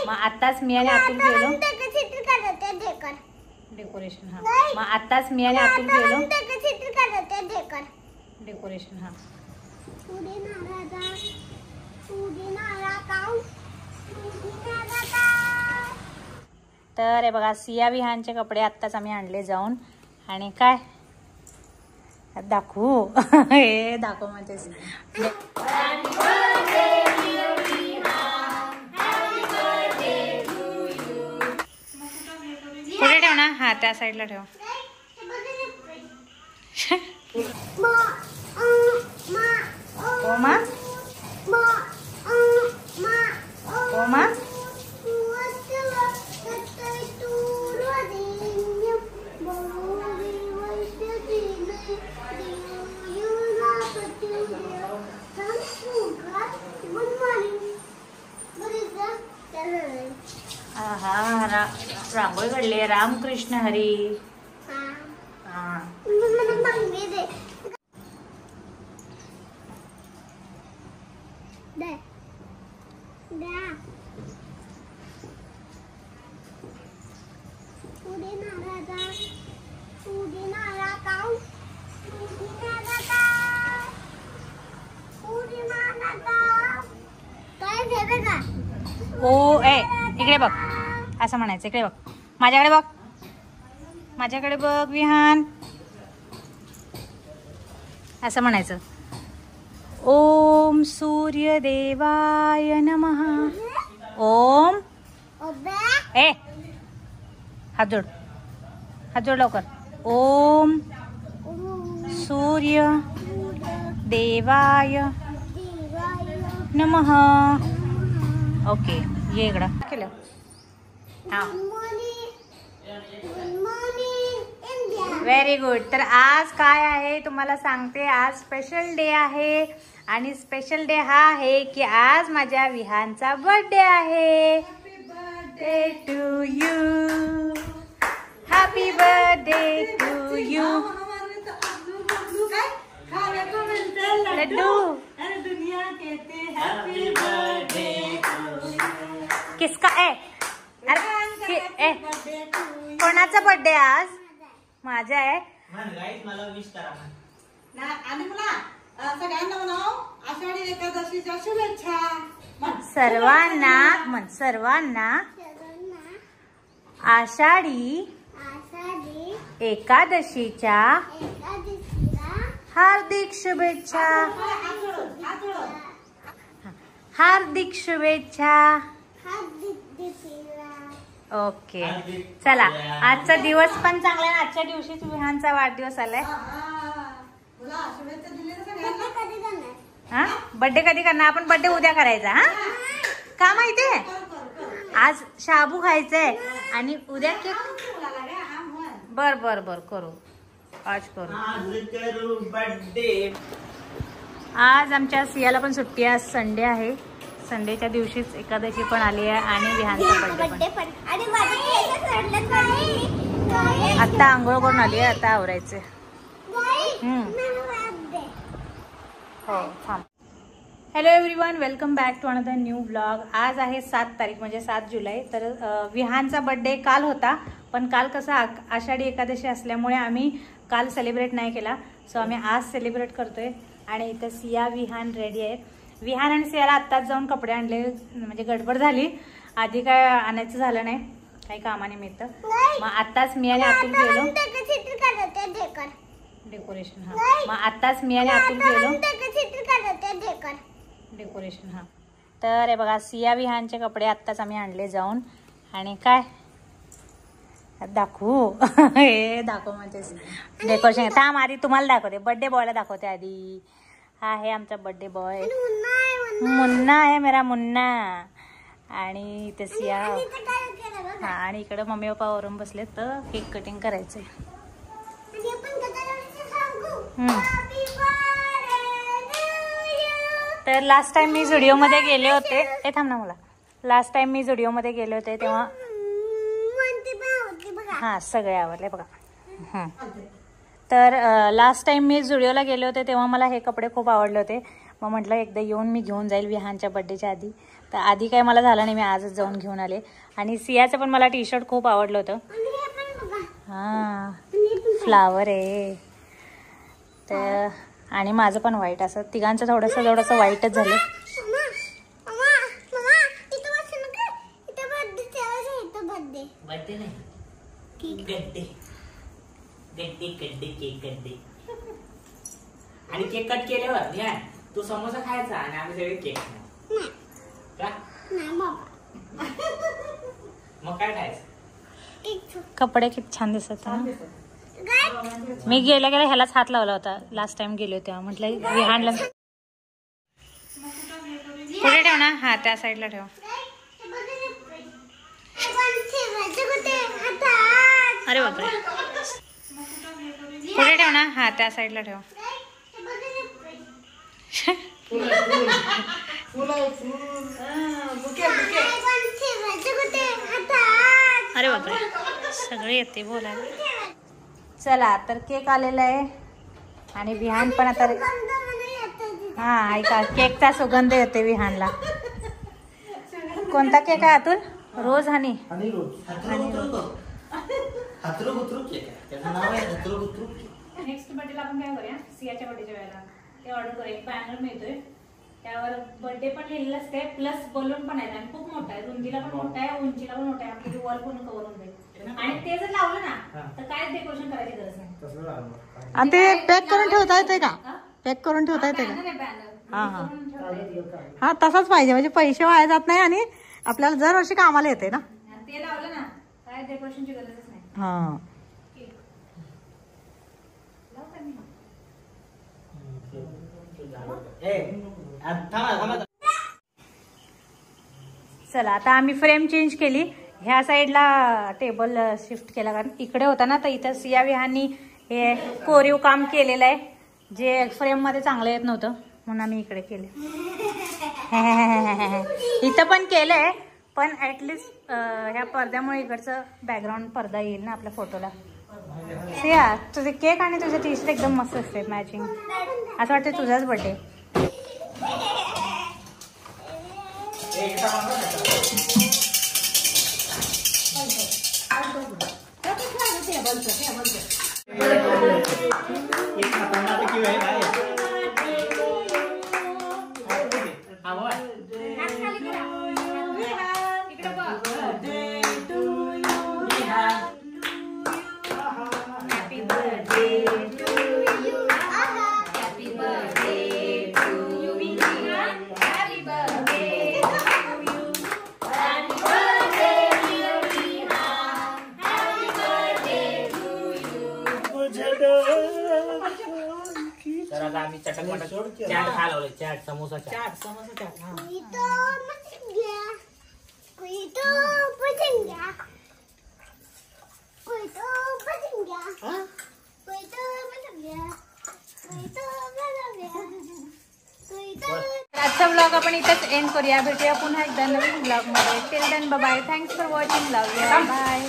मग आताच मी आणि अतुल गेलो डेकोरेशन. हा मग आताच मी आणि अतुल गेलो डेकोरेशन. हा तर हे बघा सिया विहानचे कपडे आत्ताच आम्ही आणले जाऊन. आणि काय दाखवू हे दाखव म्हणजे पुढे ठेव ना. हा त्या साईडला ठेव. ओमा ओमा हा रांगोळी काढली. रामकृष्ण हरी. हा ओ ए इकडे बघ असं म्हणायचं. इकडे बघ माझ्याकडे बघ. माझ्याकडे बघ विहान असं म्हणायचं. ओम सूर्यदेवाय नमः. ओम ए हात जोड. हात जोड लवकर. ओम सूर्य देवाय नमः. ओके ये इकडं केलं. हा व्हेरी गुड. तर आज काय आहे तुम्हाला सांगते. आज स्पेशल डे आहे. आणि स्पेशल डे हा आहे की आज माझ्या विहानचा बर्थडे आहे. Birthday to you. Happy birthday to you. लड्डू किसका ए अरे कोणाचा बर्थडे आज. माझा आहे. मला विश करा आणि मला सगळ्यांना म्हणाव आषाढी एकादशीच्या शुभेच्छा. सर्वांना आषाढी एकादशीच्या हार्दिक शुभेच्छा. हार्दिक शुभेच्छा. ओके चला आजचा दिवस पण चांगला आहे. आजच्या दिवशीच विहानचा वाढदिवस आलाय. हा बर्थडे कधी करणार आपण. बर्थडे उद्या करायचा. हा का माहितीये आज शाबू खायचंय आणि उद्या केक. बर बर बर करू आज करू बर्थडे. आज आमच्या सियाला पण सुट्टी आहे. आज संडे आहे. संडेच्या दिवशीच एकादशी पण आली आहे आणि विहानचा बर्थडे पण. आता आंघोळ करून आली आहे. आता आवरायचे. हो थांब. Hello everyone welcome back to another new blog. आज आहे 7 तारीख म्हणजे 7 जुलै. तर विहानचा बर्थडे काल होता. पण काल कसा आषाढी एकादशी असल्यामुळे आम्ही काल सेलिब्रेट नाही केला. सो आम्ही आज सेलिब्रेट करतोय. आणि इथं सिया विहान रेडी आहेत. विहान आणि सियाला आत्ताच जाऊन कपडे आणले. म्हणजे गडबड झाली. आधी काय आणायचं झालं नाही काही कामानिमित्त. मग आत्ताच मी आणि अतुल गेलो डेकोरेशन. हा मग आत्ताच मी आणि अतुल गेलो डेकोरेशन. हा तर हे बघा सिया विहानचे कपडे आत्ताच आम्ही आणले जाऊन. आणि काय दाखवू हे दाखव म्हणजे डेकोरेशन. थांब आधी तुम्हाला दाखवते. बर्थडे बॉयला दाखवते आधी. हा आहे आमचा बर्थडे बॉय. मुन्ना आहे मेरा मुन्ना. आणि इथे सिया. हा आणि इकडे मम्मी पप्पा वरून बसले तर केक कटिंग करायचंय. तर लास्ट टाइम मी झुडिओमध्ये गेले होते. ए थांब ना मला. लास्ट टाइम मी झुडिओमध्ये गेले होते तेव्हा हा सगळे आवडले बघा. तर लास्ट टाइम मी झुडिओला गेले होते तेव्हा मला हे कपडे खूप आवडले होते. मग म्हटलं एकदा येऊन मी घेऊन जाईल विहानच्या बड्डेच्या आधी. तर आधी काय मला झालं नाही, मी आजच जाऊन घेऊन आले. आणि सियाचं पण मला टी शर्ट खूप आवडलं होतं. हां फ्लावर आहे तर. आणि माझं पण व्हाईट, असं तिघांचं थोडंसं व्हाईटच झालं. आणि केक कट केल्यावर तू समोसा खायचा आणि आम्ही सगळे केक मग काय खायचं. कपडे किती छान दिसत ना. मी गेल्या ह्यालाच हात लावला होता लास्ट टाइम गेले तेव्हा. म्हटलं विहानला पुढे ठेव ना. हा त्या साईडला ठेव. अरे बापरे. पुढे ठेव ना. हा त्या साईडला ठेव. अरे बापरे सगळे येते बोलायला. चला तर केक आलेला आहे आणि विहान पण आता. हा ऐका केकचा सुगंध येते विहानला. कोणता केक आहे अतुल? रोज हनी. नेक्स्ट बर्थडेला आपण काय करूया, सियाच्या बर्थडेच्या वेळेला ते ऑर्डर करूया. एक बॅनर मिळतोय त्यावर बर्थडे पण लिहिलेलं असते प्लस बलून पण आहे आणि खूप मोठा आहे. रुंदीला पण मोठा आहे, उंचीला पण मोठा आहे. आपली वॉल पूर्ण कव्हर होऊन जाईल. आणि ते जर लावलं ना तर काय डेकोरेशन करायची गरज नाही. आणि ते पॅक करून ठेवता येते का? पॅक करून ठेवता येते का? बॅनर हा तसाच पाहिजे, म्हणजे पैसे वाया जात नाही आणि आपल्याला दरवर्षी कामाला येते ना. ते लावलं ना काय डेकोरेशनची गरजच नाही. हा चला आता आम्ही फ्रेम चेंज केली. ह्या साईडला टेबल शिफ्ट केला कारण इकडे होता ना, तर इथं सिया विहानी हे कोरीव काम केलेलं आहे जे फ्रेम मध्ये चांगलं येत नव्हतं म्हणून आम्ही इकडे केले. इथं पण केलंय पण ऍटलिस्ट ह्या पडद्यामुळे इकडचं बॅकग्राऊंड पडदा येईल ना आपल्या फोटोला. सिया तुझे केक आणि तुझे टी शर्ट एकदम मस्त असते मॅचिंग. असं वाटतं तुझाच बर्थडे. तर आता आम्ही चटक चाट खालवले. चाट समोसा चाट. आजचा ब्लॉग आपण इथेच एंड करूया. भेटूया पुन्हा एकदा नवीन ब्लॉग मध्ये. Till then bye. Thanks for watching. Love you. Bye.